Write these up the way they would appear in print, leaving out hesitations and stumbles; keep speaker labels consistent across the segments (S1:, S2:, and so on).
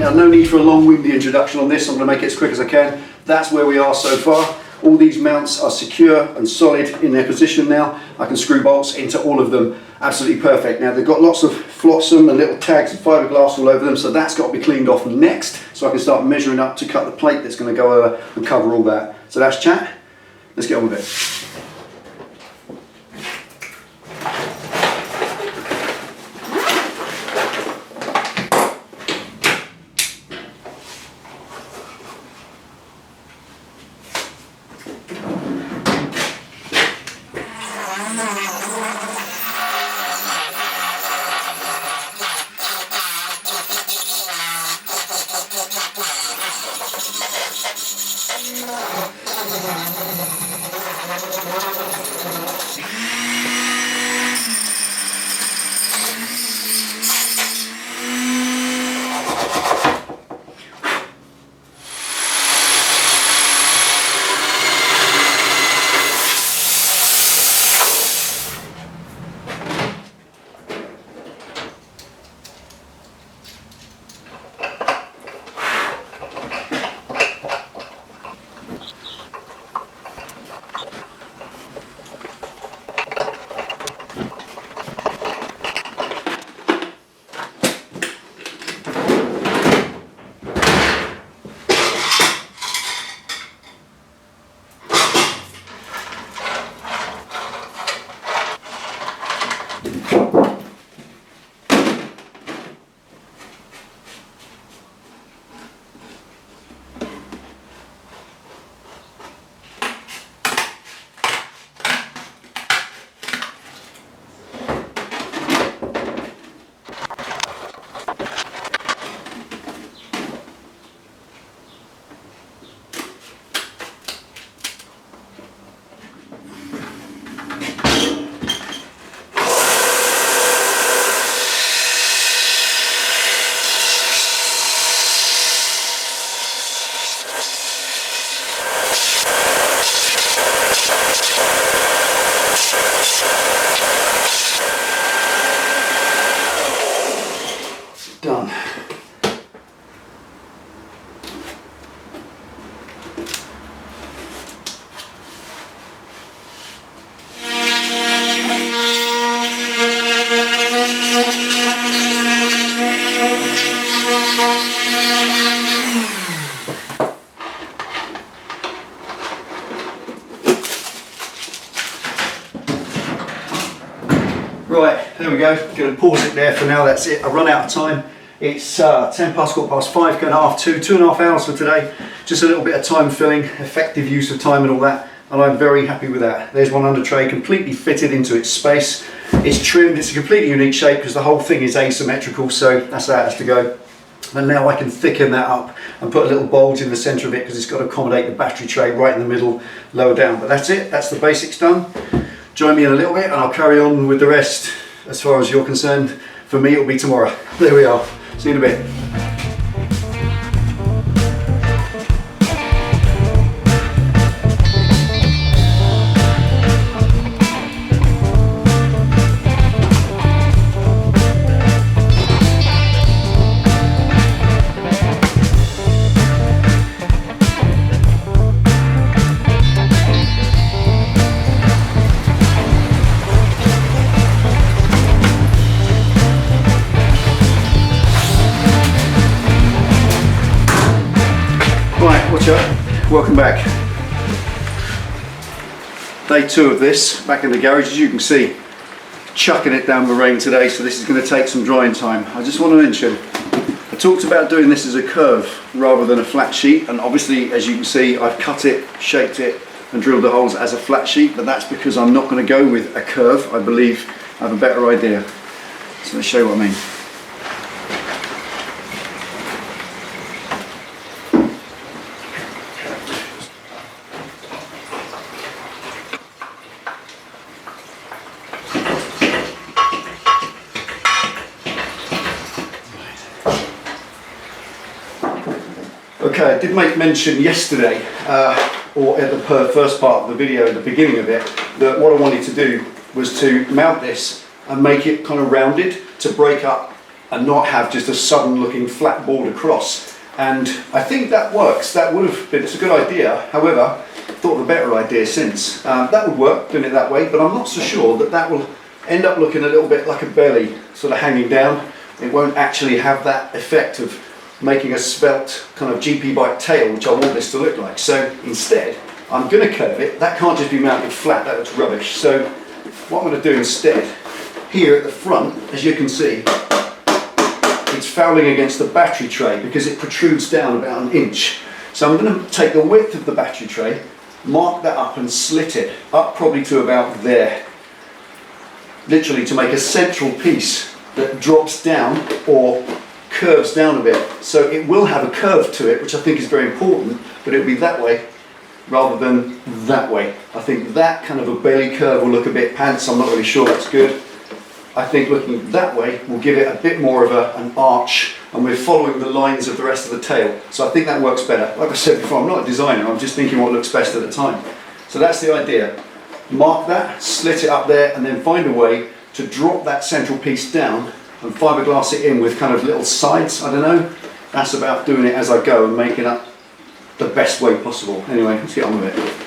S1: Now, no need for a long-winded introduction on this. I'm going to make it as quick as I can. That's where we are so far. All these mounts are secure and solid in their position now. I can screw bolts into all of them absolutely perfect. Now, they've got lots of flotsam and little tags of fiberglass all over them, so that's got to be cleaned off next, so I can start measuring up to cut the plate that's going to go over and cover all that. So that's chat. Let's get on with it. Done. Right, there we go. Going to pause it there for now. That's it. I've run out of time. It's 10 past, 5, going to half 2, 2.5 hours for today. Just a little bit of time filling, effective use of time and all that, and I'm very happy with that. There's one Undertray completely fitted into its space. It's trimmed, it's a completely unique shape because the whole thing is asymmetrical, so that's how it has to go. And now I can thicken that up and put a little bulge in the centre of it because it's got to accommodate the battery tray right in the middle, lower down. But that's it, that's the basics done. Join me in a little bit and I'll carry on with the rest as far as you're concerned. For me, it'll be tomorrow. There we are. See you in a bit. Welcome back. Day 2 of this, back in the garage. As you can see, chucking it down the rain today, so this is going to take some drying time. I just want to mention, I talked about doing this as a curve rather than a flat sheet, and obviously as you can see I've cut it, shaped it and drilled the holes as a flat sheet, but that's because I'm not going to go with a curve. I believe I have a better idea. So let's show you what I mean. Okay, I did make mention yesterday, or at the first part of the video, at the beginning of it, that what I wanted to do was to mount this and make it kind of rounded to break up and not have just a sudden looking flat board across. And I think that works. That would have been, it's a good idea. However, I thought of a better idea since. That would work, doing it that way, but I'm not so sure that that will end up looking a little bit like a belly sort of hanging down. It won't actually have that effect of making a svelte kind of GP bike tail, which I want this to look like. So instead, I'm going to curve it. That can't just be mounted flat, that looks rubbish. So what I'm going to do instead, here at the front, as you can see, it's fouling against the battery tray because it protrudes down about an inch. So I'm going to take the width of the battery tray, mark that up and slit it up probably to about there. Literally to make a central piece that drops down or curves down a bit. So it will have a curve to it, which I think is very important, but it'll be that way rather than that way. I think that kind of a belly curve will look a bit pants. I'm not really sure that's good. I think looking that way will give it a bit more of an arch, and we're following the lines of the rest of the tail. So I think that works better. Like I said before, I'm not a designer, I'm just thinking what looks best at the time. So that's the idea. Mark that, slit it up there, and then find a way to drop that central piece down and fiberglass it in with kind of little sides, I don't know. That's about doing it as I go and making up the best way possible. Anyway, let's get on with it.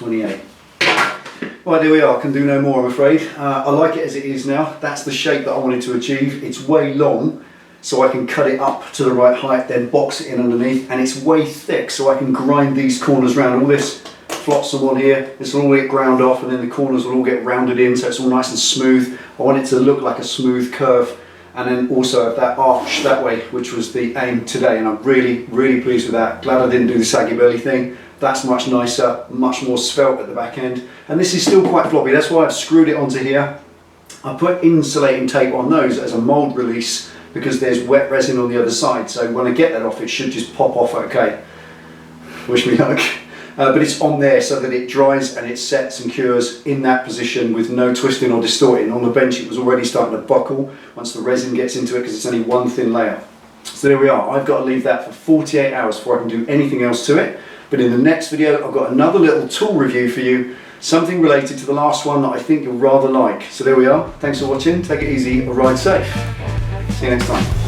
S1: 28. Right, there we are. I can do no more, I'm afraid. I like it as it is now. That's the shape that I wanted to achieve. It's way long, so I can cut it up to the right height, then box it in underneath, and it's way thick, so I can grind these corners round. All this flotsam on here, this will all get ground off, and then the corners will all get rounded in, so it's all nice and smooth. I want it to look like a smooth curve, and then also have that arch that way, which was the aim today, and I'm really, really pleased with that. Glad I didn't do the saggy belly thing. That's much nicer, much more svelte at the back end, and this is still quite floppy. That's why I've screwed it onto here. I put insulating tape on those as a mold release because there's wet resin on the other side, so when I get that off it should just pop off okay. Wish me luck. But it's on there so that it dries and it sets and cures in that position with no twisting or distorting. On the bench it was already starting to buckle once the resin gets into it because it's only one thin layer. So there we are. I've got to leave that for 48 hours before I can do anything else to it. But in the next video I've got another little tool review for you, something related to the last one that I think you'll rather like. So there we are. Thanks for watching. Take it easy, ride safe. See you next time.